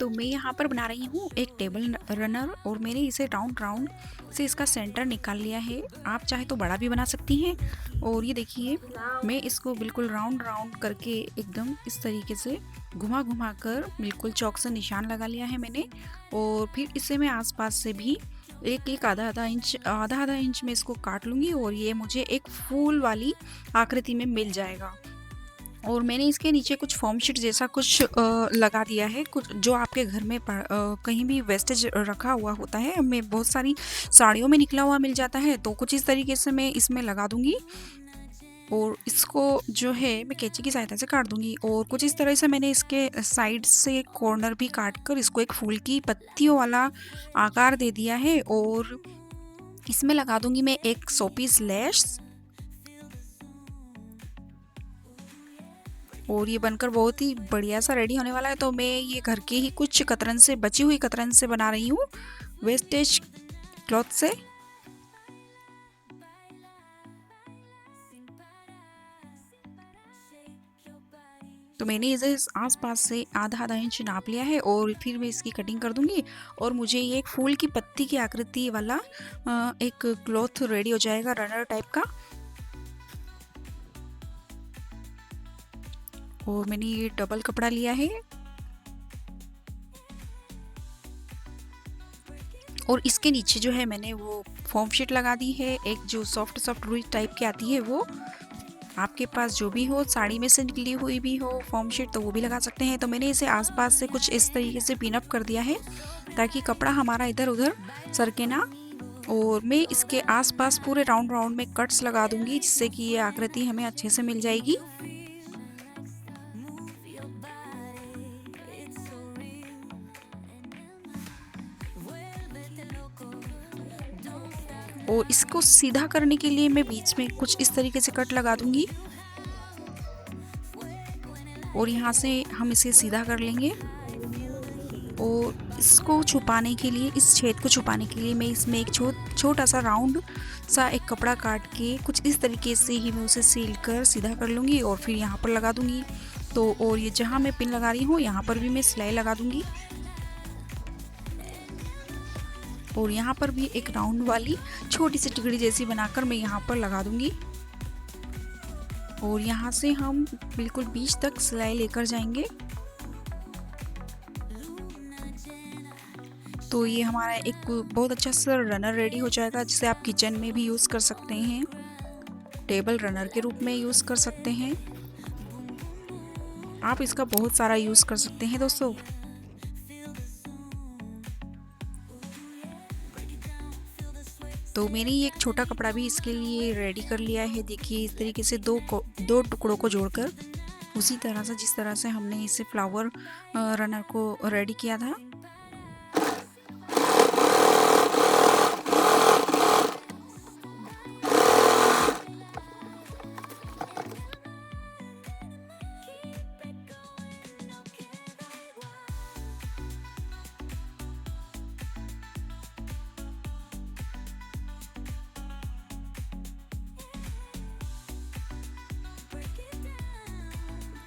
तो मैं यहाँ पर बना रही हूँ एक टेबल रनर और मैंने इसे राउंड राउंड से इसका सेंटर निकाल लिया है। आप चाहे तो बड़ा भी बना सकती हैं। और ये देखिए मैं इसको बिल्कुल राउंड राउंड करके एकदम इस तरीके से घुमा घुमा कर बिल्कुल चौक से निशान लगा लिया है मैंने। और फिर इसे मैं आसपास से भी एक आधा आधा इंच में इसको काट लूँगी और ये मुझे एक फूल वाली आकृति में मिल जाएगा। और मैंने इसके नीचे कुछ फोम शीट जैसा कुछ लगा दिया है, कुछ जो आपके घर में कहीं भी वेस्टेज रखा हुआ होता है, हमें बहुत सारी साड़ियों में निकला हुआ मिल जाता है, तो कुछ इस तरीके से मैं इसमें लगा दूंगी। और इसको जो है मैं कैंची की सहायता से काट दूंगी। और कुछ इस तरह से मैंने इसके साइड से कॉर्नर भी काट कर इसको एक फूल की पत्तियों वाला आकार दे दिया है। और इसमें लगा दूंगी मैं एक 100 पीस लेस। और ये बनकर बहुत ही बढ़िया सा रेडी होने वाला है। तो मैं ये घर के ही कुछ कतरन से बची हुई कतरन से बना रही हूँ, वेस्टेज क्लॉथ से। तो मैंने इसे आसपास से आधा आधा इंच नाप लिया है और फिर मैं इसकी कटिंग कर दूंगी और मुझे ये एक फूल की पत्ती की आकृति वाला एक क्लॉथ रेडी हो जाएगा, रनर टाइप का। और मैंने ये डबल कपड़ा लिया है और इसके नीचे जो है मैंने वो फोम शीट लगा दी है, एक जो सॉफ्ट रुई टाइप की आती है वो। आपके पास जो भी हो, साड़ी में से निकली हुई भी हो फोम शीट, तो वो भी लगा सकते हैं। तो मैंने इसे आसपास से कुछ इस तरीके से पिन अप कर दिया है ताकि कपड़ा हमारा इधर उधर सरके ना। और मैं इसके आसपास पूरे राउंड राउंड में कट्स लगा दूंगी जिससे कि ये आकृति हमें अच्छे से मिल जाएगी। और इसको सीधा करने के लिए मैं बीच में कुछ इस तरीके से कट लगा दूंगी और यहाँ से हम इसे सीधा कर लेंगे। और इसको छुपाने के लिए, इस छेद को छुपाने के लिए मैं इसमें एक छोटा सा राउंड सा एक कपड़ा काट के कुछ इस तरीके से ही मैं उसे सील कर सीधा कर लूँगी और फिर यहाँ पर लगा दूँगी। तो और ये जहाँ मैं पिन लगा रही हूँ यहाँ पर भी मैं सिलाई लगा दूँगी और यहाँ पर भी एक राउंड वाली छोटी सी टिकड़ी जैसी बनाकर मैं यहाँ पर लगा दूँगी। और यहाँ से हम बिल्कुल बीच तक सिलाई लेकर जाएंगे। तो ये हमारा एक बहुत अच्छा सा रनर रेडी हो जाएगा जिसे आप किचन में भी यूज़ कर सकते हैं, टेबल रनर के रूप में यूज़ कर सकते हैं। आप इसका बहुत सारा यूज़ कर सकते हैं दोस्तों। तो मैंने ये एक छोटा कपड़ा भी इसके लिए रेडी कर लिया है। देखिए इस तरीके से दो टुकड़ों को जोड़कर, उसी तरह से जिस तरह से हमने इसे फ्लावर रनर को रेडी किया था।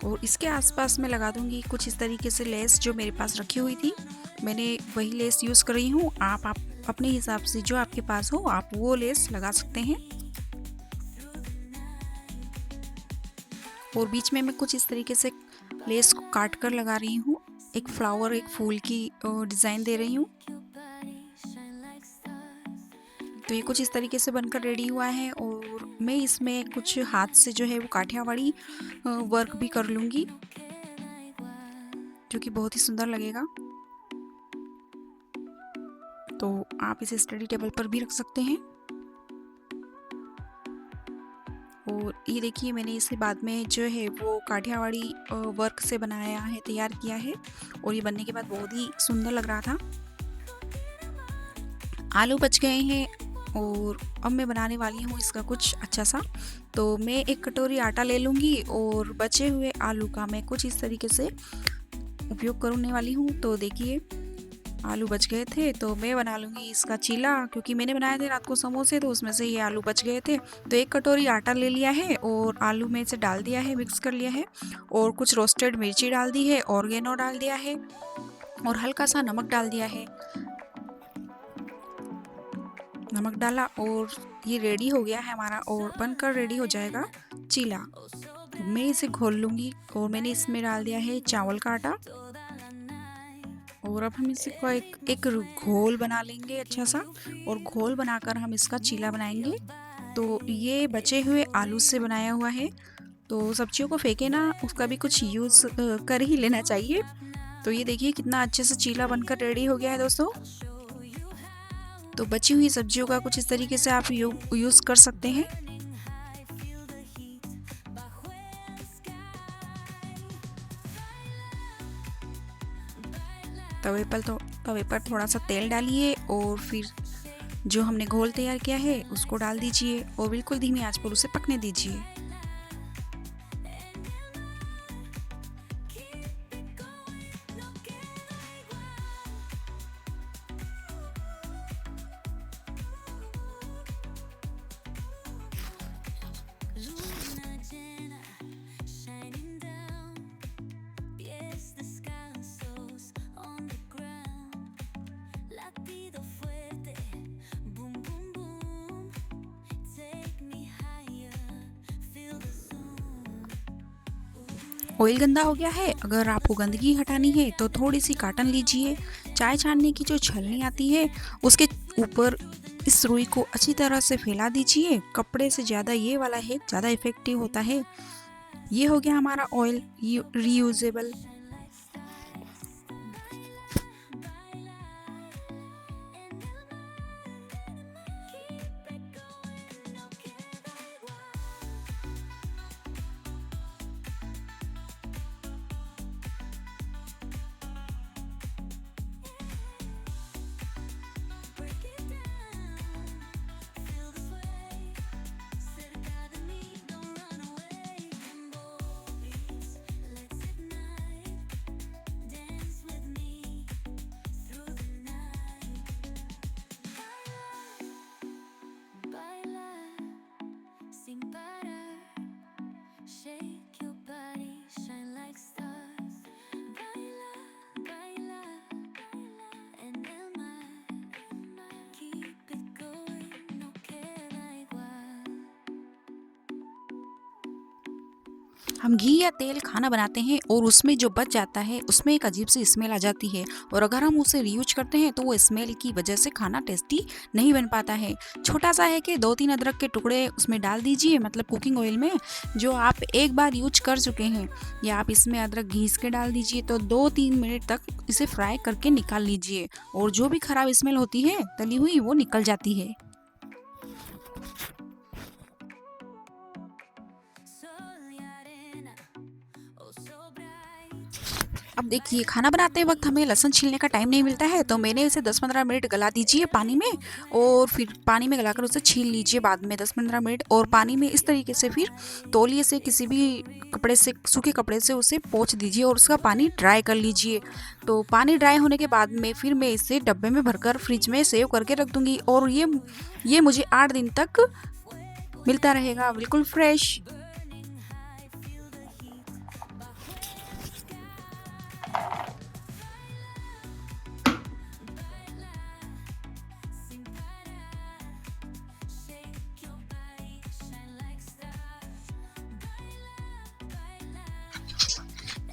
और इसके आसपास मैं लगा दूंगी कुछ इस तरीके से लेस जो मेरे पास रखी हुई थी। मैंने वही लेस यूज़ कर रही हूँ। आप अपने हिसाब से जो आपके पास हो आप वो लेस लगा सकते हैं। और बीच में मैं कुछ इस तरीके से लेस को काट कर लगा रही हूँ, एक फ्लावर, एक फूल की डिज़ाइन दे रही हूँ। तो ये कुछ इस तरीके से बनकर रेडी हुआ है। और मैं इसमें कुछ हाथ से जो है वो काठियावाड़ी वर्क भी कर लूँगी जो कि बहुत ही सुंदर लगेगा। तो आप इसे स्टडी टेबल पर भी रख सकते हैं। और ये देखिए मैंने इसे बाद में जो है वो काठियावाड़ी वर्क से बनाया है, तैयार किया है और ये बनने के बाद बहुत ही सुंदर लग रहा था। आलू बच गए हैं और अब मैं बनाने वाली हूँ इसका कुछ अच्छा सा। तो मैं एक कटोरी आटा ले लूँगी और बचे हुए आलू का मैं कुछ इस तरीके से उपयोग करने वाली हूँ। तो देखिए आलू बच गए थे तो मैं बना लूँगी इसका चीला, क्योंकि मैंने बनाए थे रात को समोसे तो उसमें से ये आलू बच गए थे। तो एक कटोरी आटा ले लिया है और आलू में से डाल दिया है, मिक्स कर लिया है और कुछ रोस्टेड मिर्ची डाल दी है, ऑर्गेनो डाल दिया है और हल्का सा नमक डाल दिया है। नमक डाला और ये रेडी हो गया है हमारा और बनकर रेडी हो जाएगा चीला। तो मैं इसे घोल लूँगी और मैंने इसमें डाल दिया है चावल का आटा। और अब हम इसी को एक घोल बना लेंगे अच्छा सा, और घोल बनाकर हम इसका चीला बनाएंगे। तो ये बचे हुए आलू से बनाया हुआ है। तो सब्जियों को फेंके ना, उसका भी कुछ यूज़ कर ही लेना चाहिए। तो ये देखिए कितना अच्छे से चीला बनकर रेडी हो गया है दोस्तों। तो बची हुई सब्जियों का कुछ इस तरीके से आप यूज़ कर सकते हैं। तवे पर थोड़ा सा तेल डालिए और फिर जो हमने घोल तैयार किया है उसको डाल दीजिए और बिल्कुल धीमी आंच पर उसे पकने दीजिए। ऑयल गंदा हो गया है, अगर आपको गंदगी हटानी है तो थोड़ी सी कॉटन लीजिए। चाय छानने की जो छलनी आती है उसके ऊपर इस रुई को अच्छी तरह से फैला दीजिए। कपड़े से ज़्यादा ये वाला है ज़्यादा इफ़ेक्टिव होता है। ये हो गया हमारा ऑयल रीयूजेबल। हम घी या तेल खाना बनाते हैं और उसमें जो बच जाता है उसमें एक अजीब सी स्मेल आ जाती है, और अगर हम उसे रीयूज करते हैं तो वो स्मेल की वजह से खाना टेस्टी नहीं बन पाता है। छोटा सा है कि 2-3 अदरक के टुकड़े उसमें डाल दीजिए, मतलब कुकिंग ऑयल में जो आप एक बार यूज कर चुके हैं, या आप इसमें अदरक घीस के डाल दीजिए। तो 2-3 मिनट तक इसे फ्राई करके निकाल लीजिए और जो भी खराब स्मेल होती है तली हुई वो निकल जाती है। अब देखिए खाना बनाते वक्त हमें लहसुन छीलने का टाइम नहीं मिलता है, तो मैंने इसे 10-15 मिनट गला दीजिए पानी में, और फिर पानी में गलाकर उसे छील लीजिए बाद में 10-15 मिनट। और पानी में इस तरीके से फिर तौलिए से किसी भी कपड़े से, सूखे कपड़े से उसे पोंछ दीजिए और उसका पानी ड्राई कर लीजिए। तो पानी ड्राई होने के बाद में फिर मैं इसे डब्बे में भरकर फ्रिज में सेव करके रख दूँगी, और ये मुझे 8 दिन तक मिलता रहेगा बिल्कुल फ्रेश।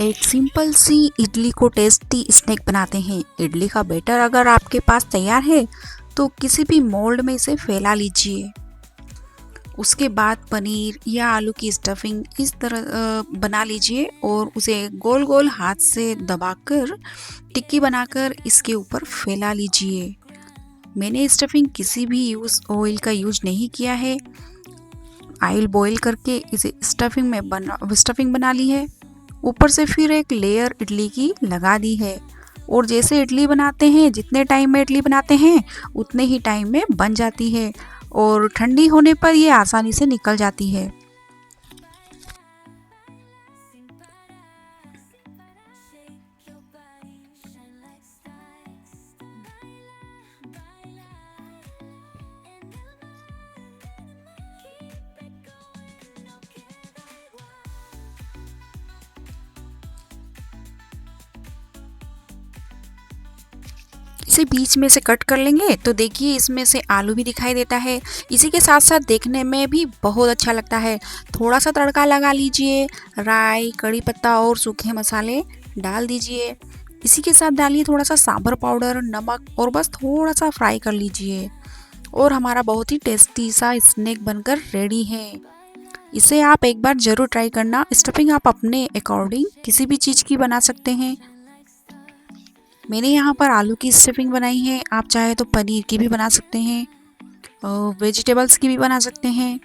एक सिंपल सी इडली को टेस्टी स्नैक बनाते हैं। इडली का बैटर अगर आपके पास तैयार है तो किसी भी मोल्ड में इसे फैला लीजिए। उसके बाद पनीर या आलू की स्टफिंग इस तरह बना लीजिए और उसे गोल गोल हाथ से दबाकर टिक्की बनाकर इसके ऊपर फैला लीजिए। मैंने स्टफिंग किसी भी ऑयल का यूज नहीं किया है। ऑयल बॉईल करके इसे स्टफिंग बना ली है। ऊपर से फिर एक लेयर इडली की लगा दी है, और जैसे इडली बनाते हैं, जितने टाइम में इडली बनाते हैं उतने ही टाइम में बन जाती है, और ठंडी होने पर ये आसानी से निकल जाती है। इसे बीच में से कट कर लेंगे तो देखिए इसमें से आलू भी दिखाई देता है। इसी के साथ साथ देखने में भी बहुत अच्छा लगता है। थोड़ा सा तड़का लगा लीजिए, राई, कड़ी पत्ता और सूखे मसाले डाल दीजिए। इसी के साथ डालिए थोड़ा सा सांभर पाउडर, नमक और बस थोड़ा सा फ्राई कर लीजिए और हमारा बहुत ही टेस्टी सा स्नैक बनकर रेडी है। इसे आप एक बार ज़रूर ट्राई करना। स्टफिंग आप अपने अकॉर्डिंग किसी भी चीज़ की बना सकते हैं। मैंने यहाँ पर आलू की स्टफिंग बनाई है, आप चाहे तो पनीर की भी बना सकते हैं, वेजिटेबल्स की भी बना सकते हैं।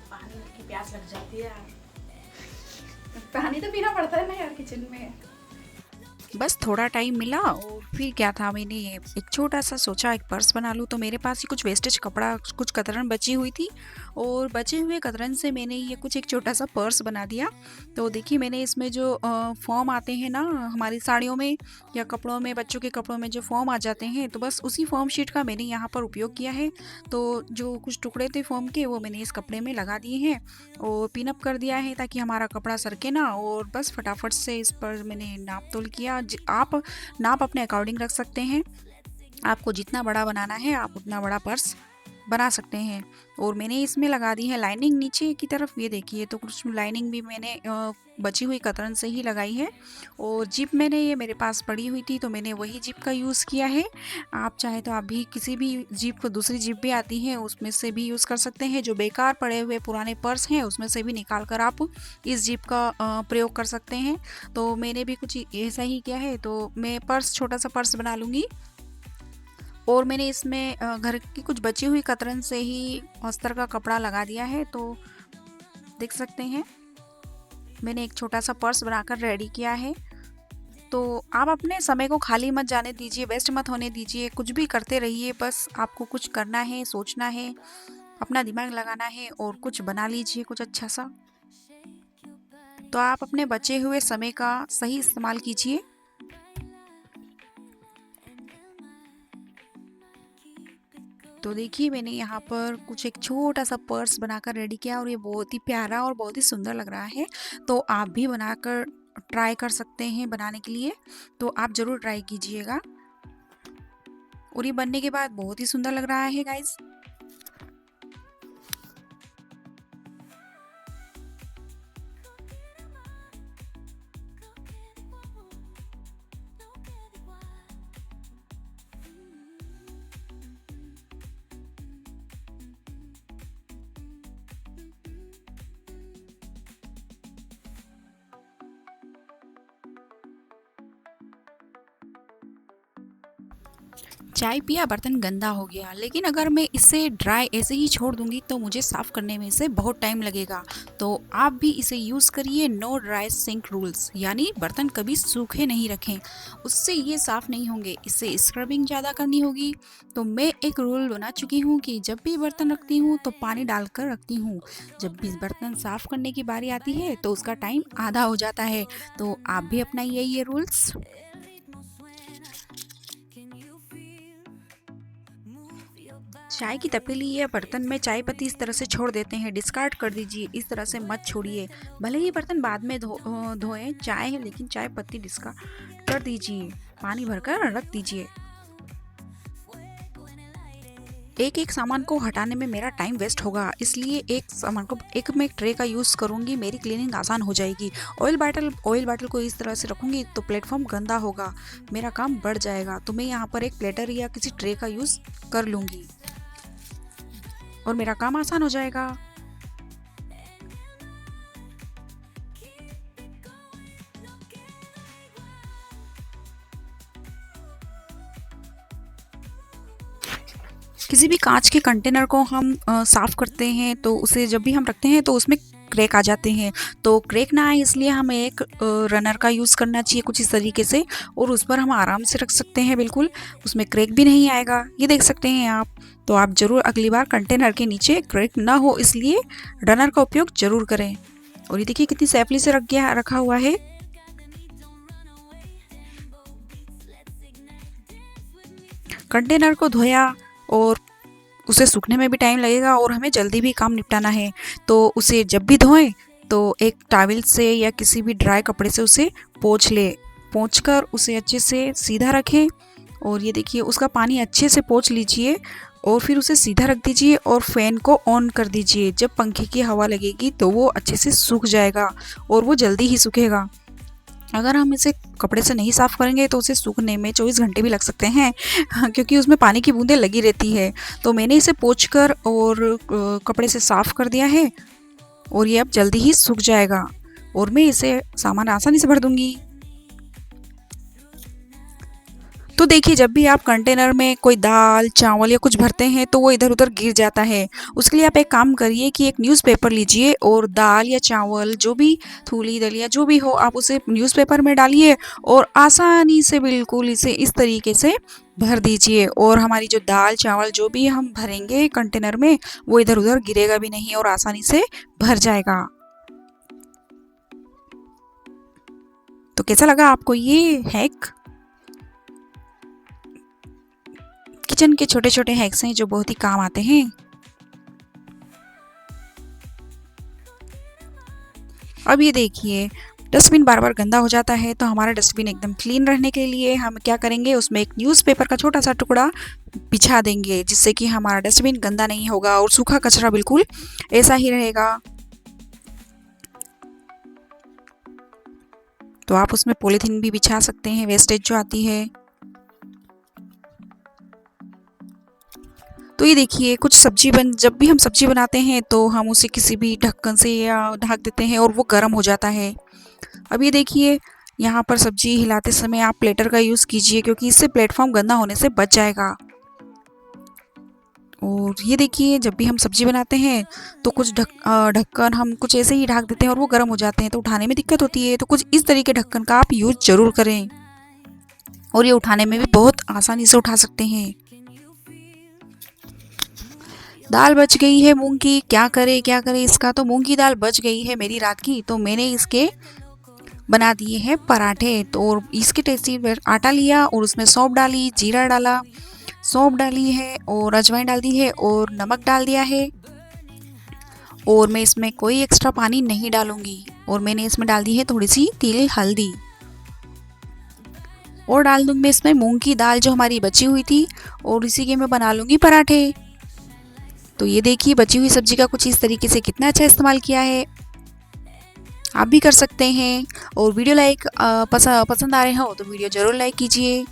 पानी की प्यास लग जाती है यार। पानी तो पीना पड़ता है ना यार किचन में। बस थोड़ा टाइम मिला और फिर क्या था, मैंने एक छोटा सा सोचा एक पर्स बना लूँ। तो मेरे पास ही कुछ वेस्टेज कपड़ा, कुछ कतरन बची हुई थी और बचे हुए कतरन से मैंने ये कुछ एक छोटा सा पर्स बना दिया। तो देखिए मैंने इसमें जो फॉर्म आते हैं ना हमारी साड़ियों में या कपड़ों में, बच्चों के कपड़ों में जो फॉर्म आ जाते हैं, तो बस उसी फॉर्म शीट का मैंने यहाँ पर उपयोग किया है। तो जो कुछ टुकड़े थे फॉर्म के वो मैंने इस कपड़े में लगा दिए हैं और पिन अप कर दिया है ताकि हमारा कपड़ा सरके ना। और बस फटाफट से इस पर मैंने नाप तोल किया। आप नाप अपने अकॉर्डिंग रख सकते हैं, आपको जितना बड़ा बनाना है आप उतना बड़ा पर्स बना सकते हैं। और मैंने इसमें लगा दी है लाइनिंग नीचे की तरफ, ये देखिए। तो कुछ लाइनिंग भी मैंने बची हुई कतरन से ही लगाई है। और जिप मैंने ये मेरे पास पड़ी हुई थी तो मैंने वही जिप का यूज़ किया है। आप चाहे तो आप भी किसी भी जिप को, दूसरी जिप भी आती है उसमें से भी यूज़ कर सकते हैं। जो बेकार पड़े हुए पुराने पर्स हैं उसमें से भी निकाल कर आप इस जिप का प्रयोग कर सकते हैं। तो मैंने भी कुछ ऐसा ही किया है। तो मैं पर्स, छोटा सा पर्स बना लूँगी। और मैंने इसमें घर की कुछ बची हुई कतरन से ही अस्तर का कपड़ा लगा दिया है। तो देख सकते हैं मैंने एक छोटा सा पर्स बनाकर रेडी किया है। तो आप अपने समय को खाली मत जाने दीजिए, वेस्ट मत होने दीजिए, कुछ भी करते रहिए। बस आपको कुछ करना है, सोचना है, अपना दिमाग लगाना है और कुछ बना लीजिए कुछ अच्छा सा। तो आप अपने बचे हुए समय का सही इस्तेमाल कीजिए। तो देखिए मैंने यहाँ पर कुछ एक छोटा सा पर्स बनाकर रेडी किया और ये बहुत ही प्यारा और बहुत ही सुंदर लग रहा है। तो आप भी बनाकर ट्राई कर सकते हैं बनाने के लिए। तो आप ज़रूर ट्राई कीजिएगा और ये बनने के बाद बहुत ही सुंदर लग रहा है गाइस। चाय पिया बर्तन गंदा हो गया, लेकिन अगर मैं इसे ड्राई ऐसे ही छोड़ दूंगी तो मुझे साफ़ करने में इसे बहुत टाइम लगेगा। तो आप भी इसे यूज़ करिए। नो ड्राई सिंक रूल्स, यानी बर्तन कभी सूखे नहीं रखें, उससे ये साफ़ नहीं होंगे, इससे स्क्रबिंग ज़्यादा करनी होगी। तो मैं एक रूल बना चुकी हूँ कि जब भी बर्तन रखती हूँ तो पानी डालकर रखती हूँ। जब भी बर्तन साफ़ करने की बारी आती है तो उसका टाइम आधा हो जाता है। तो आप भी अपनाइए ये रूल्स। चाय की तपेली या बर्तन में चाय पत्ती इस तरह से छोड़ देते हैं, डिस्कार्ड कर दीजिए। इस तरह से मत छोड़िए। भले ही बर्तन बाद में धोएं चाय है, लेकिन चाय पत्ती डिस्कार्ड कर दीजिए, पानी भरकर रख दीजिए। एक एक सामान को हटाने में मेरा टाइम वेस्ट होगा, इसलिए एक सामान को मैं एक ट्रे का यूज़ करूँगी, मेरी क्लीनिंग आसान हो जाएगी। ऑयल बॉटल को इस तरह से रखूँगी तो प्लेटफॉर्म गंदा होगा, मेरा काम बढ़ जाएगा। तो मैं यहाँ पर एक प्लेटर या किसी ट्रे का यूज़ कर लूँगी और मेरा काम आसान हो जाएगा। किसी भी कांच के कंटेनर को हम साफ़ करते हैं तो उसे जब भी हम रखते हैं तो उसमें क्रैक आ जाते हैं। तो क्रैक ना आए इसलिए हमें एक रनर का यूज़ करना चाहिए कुछ इस तरीके से, और उस पर हम आराम से रख सकते हैं, बिल्कुल उसमें क्रैक भी नहीं आएगा। ये देख सकते हैं आप। तो आप ज़रूर अगली बार कंटेनर के नीचे क्रैक ना हो इसलिए रनर का उपयोग ज़रूर करें। और ये देखिए कितनी सेफली से रखा हुआ है। कंटेनर को धोया और उसे सूखने में भी टाइम लगेगा और हमें जल्दी भी काम निपटाना है, तो उसे जब भी धोएं तो एक टॉवल से या किसी भी ड्राई कपड़े से उसे पोंछ कर उसे अच्छे से सीधा रखें। और ये देखिए उसका पानी अच्छे से पोंछ लीजिए और फिर उसे सीधा रख दीजिए और फैन को ऑन कर दीजिए। जब पंखे की हवा लगेगी तो वो अच्छे से सूख जाएगा और वो जल्दी ही सूखेगा। अगर हम इसे कपड़े से नहीं साफ़ करेंगे तो उसे सूखने में 24 घंटे भी लग सकते हैं क्योंकि उसमें पानी की बूंदें लगी रहती है। तो मैंने इसे पोंछकर और कपड़े से साफ़ कर दिया है और ये अब जल्दी ही सूख जाएगा और मैं इसे सामान आसानी से भर दूंगी। तो देखिए जब भी आप कंटेनर में कोई दाल चावल या कुछ भरते हैं तो वो इधर उधर गिर जाता है। उसके लिए आप एक काम करिए कि एक न्यूज़पेपर लीजिए और दाल या चावल जो भी थूली दलिया जो भी हो आप उसे न्यूज़पेपर में डालिए और आसानी से बिल्कुल इसे इस तरीके से भर दीजिए और हमारी जो दाल चावल जो भी हम भरेंगे कंटेनर में वो इधर उधर गिरेगा भी नहीं और आसानी से भर जाएगा। तो कैसा लगा आपको ये हैक? किचन के छोटे छोटे हैक्स हैं जो बहुत ही काम आते हैं। अब ये देखिए डस्टबिन बार बार गंदा हो जाता है, तो हमारा डस्टबिन एकदम क्लीन रहने के लिए हम क्या करेंगे, उसमें एक न्यूज़पेपर का छोटा सा टुकड़ा बिछा देंगे जिससे कि हमारा डस्टबिन गंदा नहीं होगा और सूखा कचरा बिल्कुल ऐसा ही रहेगा। तो आप उसमें पॉलीथीन भी बिछा सकते हैं, वेस्टेज जो आती है। तो ये देखिए कुछ जब भी हम सब्जी बनाते हैं तो हम उसे किसी भी ढक्कन से या ढक देते हैं और वो गर्म हो जाता है। अब ये देखिए यहाँ पर सब्जी हिलाते समय आप प्लेटर का यूज़ कीजिए क्योंकि इससे प्लेटफॉर्म गंदा होने से बच जाएगा। और ये देखिए जब भी हम सब्जी बनाते हैं तो कुछ ढक्कन हम कुछ ऐसे ही ढक देते हैं और वो गर्म हो जाते हैं तो उठाने में दिक्कत होती है। तो कुछ इस तरीके ढक्कन का आप यूज़ ज़रूर करें और ये उठाने में भी बहुत आसानी से उठा सकते हैं। दाल बच गई है मूंग की, क्या करे इसका। तो मूंग की दाल बच गई है मेरी रात की, तो मैंने इसके बना दिए हैं पराठे। तो इसके टेस्टी आटा लिया और उसमें सौंफ डाली, जीरा डाला, सौंफ डाली है और अजवाइन डाल दी है और नमक डाल दिया है। और मैं इसमें कोई एक्स्ट्रा पानी नहीं डालूंगी और मैंने इसमें डाल दी है थोड़ी सी तिल हल्दी और डाल दूंगी मैं इसमें मूंग की दाल जो हमारी बची हुई थी और इसी के मैं बना लूँगी पराठे। तो ये देखिए बची हुई सब्जी का कुछ इस तरीके से कितना अच्छा इस्तेमाल किया है, आप भी कर सकते हैं। और वीडियो पसंद आ रहे हो तो वीडियो ज़रूर लाइक कीजिए।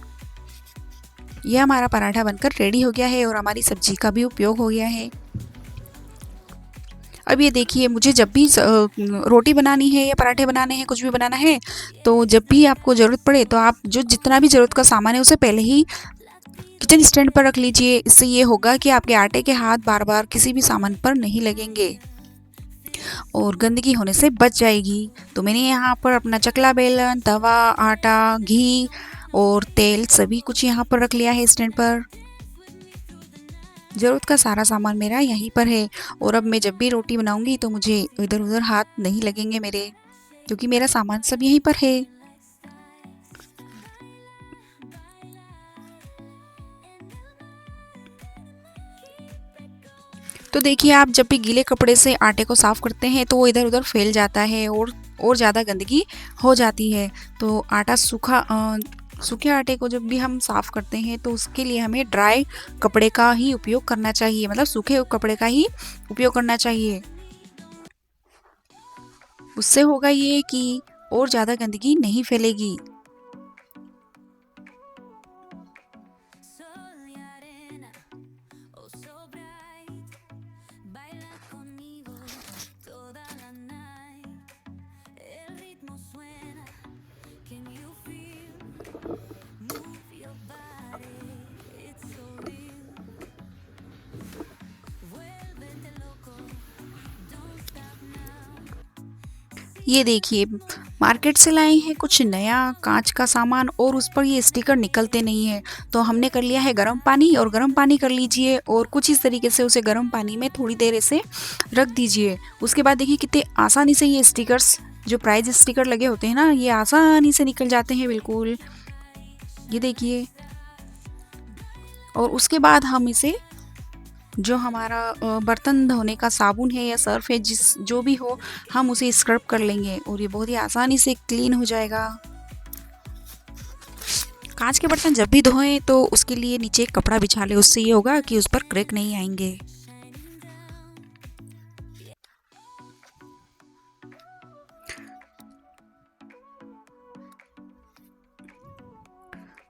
यह हमारा पराठा बनकर रेडी हो गया है और हमारी सब्जी का भी उपयोग हो गया है। अब ये देखिए मुझे जब भी रोटी बनानी है या पराठे बनाने हैं, कुछ भी बनाना है, तो जब भी आपको ज़रूरत पड़े तो आप जितना भी ज़रूरत का सामान है उसे पहले ही किचन स्टैंड पर रख लीजिए। इससे ये होगा कि आपके आटे के हाथ बार बार किसी भी सामान पर नहीं लगेंगे और गंदगी होने से बच जाएगी। तो मैंने यहाँ पर अपना चकला बेलन, तवा, आटा, घी और तेल सभी कुछ यहाँ पर रख लिया है स्टैंड पर। ज़रूरत का सारा सामान मेरा यहीं पर है और अब मैं जब भी रोटी बनाऊंगी तो मुझे इधर उधर हाथ नहीं लगेंगे मेरे, क्योंकि मेरा सामान सब यहीं पर है। तो देखिए आप जब भी गीले कपड़े से आटे को साफ़ करते हैं तो वो इधर उधर फैल जाता है और ज़्यादा गंदगी हो जाती है। तो आटा सूखे आटे को जब भी हम साफ़ करते हैं तो उसके लिए हमें ड्राई कपड़े का ही उपयोग करना चाहिए, मतलब सूखे कपड़े का ही उपयोग करना चाहिए। उससे होगा ये कि और ज़्यादा गंदगी नहीं फैलेगी। ये देखिए, मार्केट से लाए हैं कुछ नया कांच का सामान और उस पर ये स्टिकर निकलते नहीं है। तो हमने कर लिया है गर्म पानी, और गर्म पानी कर लीजिए और कुछ इस तरीके से उसे गर्म पानी में थोड़ी देर ऐसे रख दीजिए। उसके बाद देखिए कितने आसानी से ये स्टिकर्स, जो प्राइस स्टिकर लगे होते हैं ना, ये आसानी से निकल जाते हैं बिल्कुल। ये देखिए, और उसके बाद हम इसे, जो हमारा बर्तन धोने का साबुन है या सर्फ है, जो भी हो, हम उसे स्क्रब कर लेंगे और ये बहुत ही आसानी से क्लीन हो जाएगा। कांच के बर्तन जब भी धोएं तो उसके लिए नीचे एक कपड़ा बिछा लें, उससे ये होगा कि उस पर क्रैक नहीं आएंगे।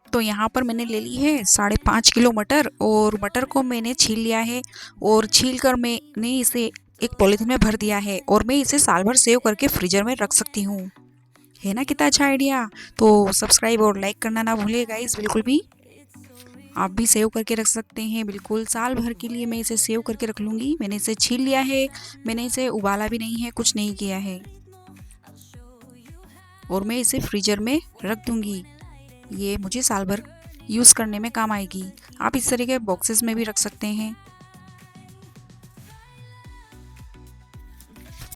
तो यहाँ पर मैंने ले ली है 5.5 किलो मटर, और मटर को मैंने छील लिया है और छील कर मैंने इसे एक पॉलीथीन में भर दिया है और मैं इसे साल भर सेव करके फ्रीजर में रख सकती हूँ। है ना कितना अच्छा आइडिया। तो सब्सक्राइब और लाइक करना ना भूलिएगा गाइस, बिल्कुल भी। आप भी सेव करके रख सकते हैं, बिल्कुल साल भर के लिए मैं इसे सेव करके रख लूँगी। मैंने इसे छील लिया है, मैंने इसे उबाला भी नहीं है, कुछ नहीं किया है, और मैं इसे फ्रीजर में रख दूँगी। ये मुझे साल भर यूज़ करने में काम आएगी। आप इस तरह के बॉक्सेस में भी रख सकते हैं।